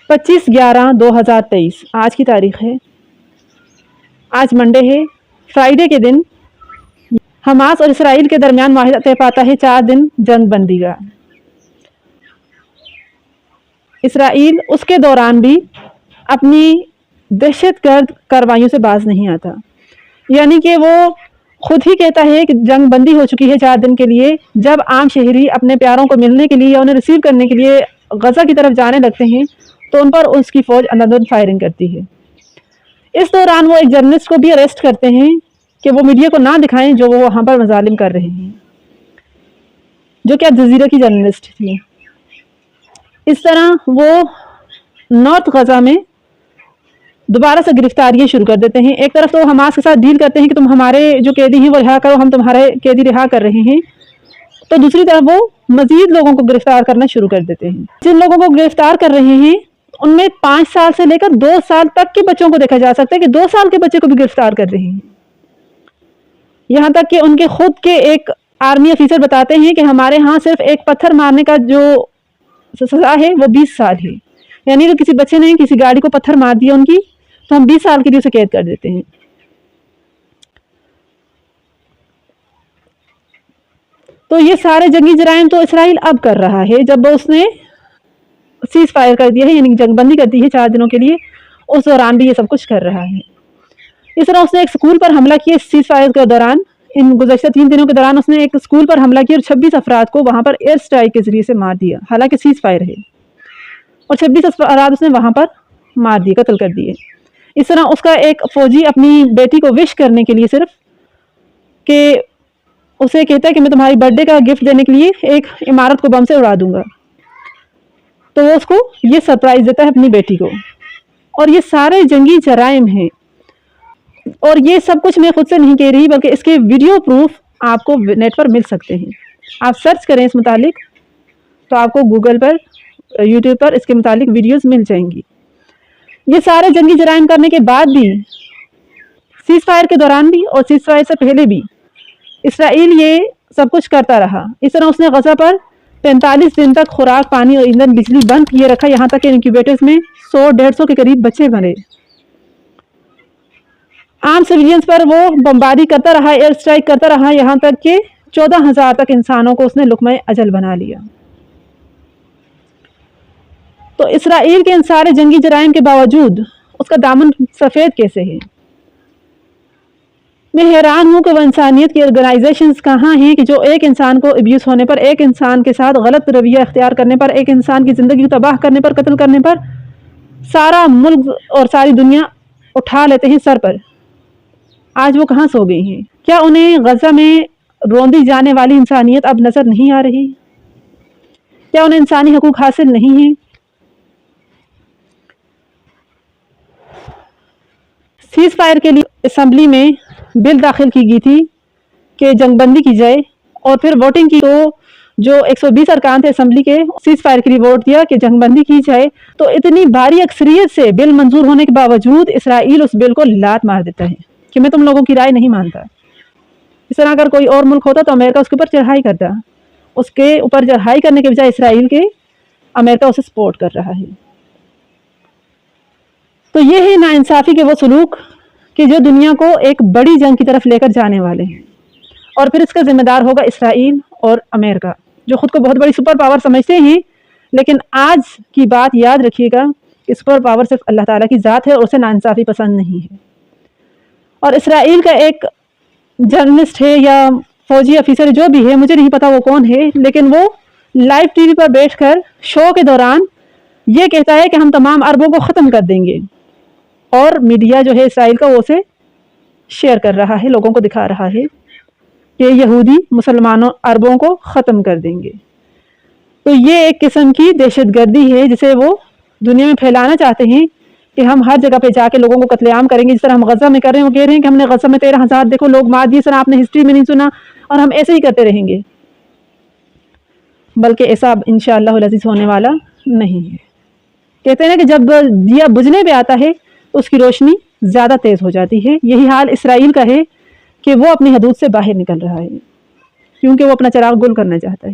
25/11/2023 آج کی تاریخ ہے. آج منڈے ہے. فرائیڈے کے دن حماس اور اسرائیل کے درمیان معاہدہ طے پاتا ہے 4 دن جنگ بندی کا. اسرائیل اس کے دوران بھی اپنی دہشت گرد کارروائیوں سے باز نہیں آتا. یعنی کہ وہ خود ہی کہتا ہے کہ جنگ بندی ہو چکی ہے 4 دن کے لیے. جب عام شہری اپنے پیاروں کو ملنے کے لیے یا انہیں ریسیو کرنے کے لیے غزہ کی طرف جانے لگتے ہیں تو ان پر اس کی فوج اندھادھند فائرنگ کرتی ہے. اس دوران وہ ایک جرنلسٹ کو بھی اریسٹ کرتے ہیں کہ وہ میڈیا کو نہ دکھائیں جو وہ وہاں پر مظالم کر رہے ہیں، جو کہ الجزیرہ کی جرنلسٹ تھی. اس طرح وہ نارتھ غزہ میں دوبارہ سے گرفتاریاں شروع کر دیتے ہیں. ایک طرف تو حماس کے ساتھ ڈیل کرتے ہیں کہ تم ہمارے جو قیدی ہیں وہ رہا کرو، ہم تمہارے قیدی رہا کر رہے ہیں، تو دوسری طرف وہ مزید لوگوں کو گرفتار کرنا شروع کر دیتے ہیں. جن لوگوں کو گرفتار کر رہے ہیں ان میں 5 سال سے لے کر 2 سال تک کے بچوں کو دیکھا جا سکتا ہے کہ 2 سال کے بچے کو بھی گرفتار کر رہے ہیں. یہاں تک کہ ان کے خود کے ایک آرمی افیسر بتاتے ہیں کہ ہمارے ہاں صرف ایک پتھر مارنے کا جو سزا ہے وہ 20 سال ہے. یعنی کہ کسی بچے نے کسی گاڑی کو پتھر مار دیا ان کی تو ہم 20 سال کے لیے اسے قید کر دیتے ہیں. تو یہ سارے جنگی جرائم تو اسرائیل اب کر رہا ہے جب اس نے سیز فائر کر دیا ہے، یعنی جنگ بندی کر دی ہے 4 دنوں کے لیے. اس دوران بھی یہ سب کچھ کر رہا ہے. اس طرح اس نے ایک سکول پر حملہ کیا سیز فائر کے دوران. ان گزشتہ 3 دنوں کے دوران اس نے ایک سکول پر حملہ کیا اور 26 افراد کو وہاں پر ایئر سٹرائک کے ذریعے سے مار دیا، حالانکہ سیز فائر ہے، اور 26 افراد اس نے وہاں پر مار دیے، قتل کر دیے. اس طرح اس کا ایک فوجی اپنی بیٹی کو وش کرنے کے لیے صرف کہ اسے کہتا ہے کہ میں تمہاری برتھ ڈے کا گفٹ دینے کے لیے ایک عمارت کو بم سے اڑا دوں گا، تو وہ اس کو یہ سرپرائز دیتا ہے اپنی بیٹی کو. اور یہ سارے جنگی جرائم ہیں، اور یہ سب کچھ میں خود سے نہیں کہہ رہی بلکہ اس کے ویڈیو پروف آپ کو نیٹ پر مل سکتے ہیں. آپ سرچ کریں اس متعلق تو آپ کو گوگل پر، یوٹیوب پر اس کے متعلق ویڈیوز مل جائیں گی. یہ سارے جنگی جرائم کرنے کے بعد بھی، سیز فائر کے دوران بھی اور سیز فائر سے پہلے بھی، اسرائیل یہ سب کچھ کرتا رہا. اس طرح اس نے غزہ پر 45 دن تک خوراک، پانی اور ایندھن، بجلی بند کیے رکھا، یہاں تک کہ انکیوبیٹرز میں 100-150 کے قریب بچے مرے. عام سویلینز پر وہ بمباری کرتا رہا، ایئر سٹرائک کرتا رہا، یہاں تک کہ 14,000 تک انسانوں کو اس نے لقمہ اجل بنا لیا. تو اسرائیل کے ان سارے جنگی جرائم کے باوجود اس کا دامن سفید کیسے ہے؟ میں حیران ہوں کہ وہ انسانیت کی آرگنائزیشنز کہاں ہیں کہ جو ایک انسان کو ابیوز ہونے پر، ایک انسان کے ساتھ غلط رویہ اختیار کرنے پر، ایک انسان کی زندگی کو تباہ کرنے پر، قتل کرنے پر سارا ملک اور ساری دنیا اٹھا لیتے ہیں سر پر. آج وہ کہاں سو گئی ہیں؟ کیا انہیں غزہ میں روندی جانے والی انسانیت اب نظر نہیں آ رہی؟ کیا انہیں انسانی حقوق حاصل نہیں ہیں؟ سیز فائر کے لیے اسمبلی میں بل داخل کی گئی تھی کہ جنگ بندی کی جائے، اور پھر ووٹنگ کی تو جو 120 ارکان تھے اسمبلی کے، سیز فائر کے لیے ووٹ دیا کہ جنگ بندی کی جائے. تو اتنی بھاری اکثریت سے بل منظور ہونے کے باوجود اسرائیل اس بل کو لات مار دیتا ہے کہ میں تم لوگوں کی رائے نہیں مانتا. اس طرح اگر کوئی اور ملک ہوتا تو امریکہ اس کے اوپر چڑھائی کرتا. اس کے اوپر چڑھائی کرنے کے بجائے اسرائیل کے امریکہ اسے سپورٹ کر رہا ہے. تو یہ ہے ناانصافی کے وہ سلوک کہ جو دنیا کو ایک بڑی جنگ کی طرف لے کر جانے والے ہیں، اور پھر اس کا ذمہ دار ہوگا اسرائیل اور امریکہ، جو خود کو بہت بڑی سپر پاور سمجھتے ہیں. لیکن آج کی بات یاد رکھیے گا کہ سپر پاور صرف اللہ تعالیٰ کی ذات ہے اور اسے ناانصافی پسند نہیں ہے. اور اسرائیل کا ایک جرنلسٹ ہے یا فوجی افیسر جو بھی ہے، مجھے نہیں پتا وہ کون ہے، لیکن وہ لائیو ٹی وی پر بیٹھ کر شو کے دوران یہ کہتا ہے کہ ہم تمام عربوں کو ختم کر دیں گے، اور میڈیا جو ہے اسرائیل کا وہ اسے شیئر کر رہا ہے، لوگوں کو دکھا رہا ہے کہ یہودی مسلمانوں عربوں کو ختم کر دیں گے. تو یہ ایک قسم کی دہشت گردی ہے جسے وہ دنیا میں پھیلانا چاہتے ہیں کہ ہم ہر جگہ پہ جا کے لوگوں کو قتل عام کریں گے، جس طرح ہم غزہ میں کر رہے ہیں. وہ کہہ رہے ہیں کہ ہم نے غزہ میں 13,000 دیکھو لوگ مار دیے، سر آپ نے ہسٹری میں نہیں سنا، اور ہم ایسے ہی کرتے رہیں گے. بلکہ ایسا اب انشاءاللہ العزیز ہونے والا نہیں ہے. کہتے ہیں کہ جب دیا بجھنے پہ آتا ہے تو اس کی روشنی زیادہ تیز ہو جاتی ہے. یہی حال اسرائیل کا ہے کہ وہ اپنی حدود سے باہر نکل رہا ہے کیونکہ وہ اپنا چراغ گل کرنا چاہتا ہے.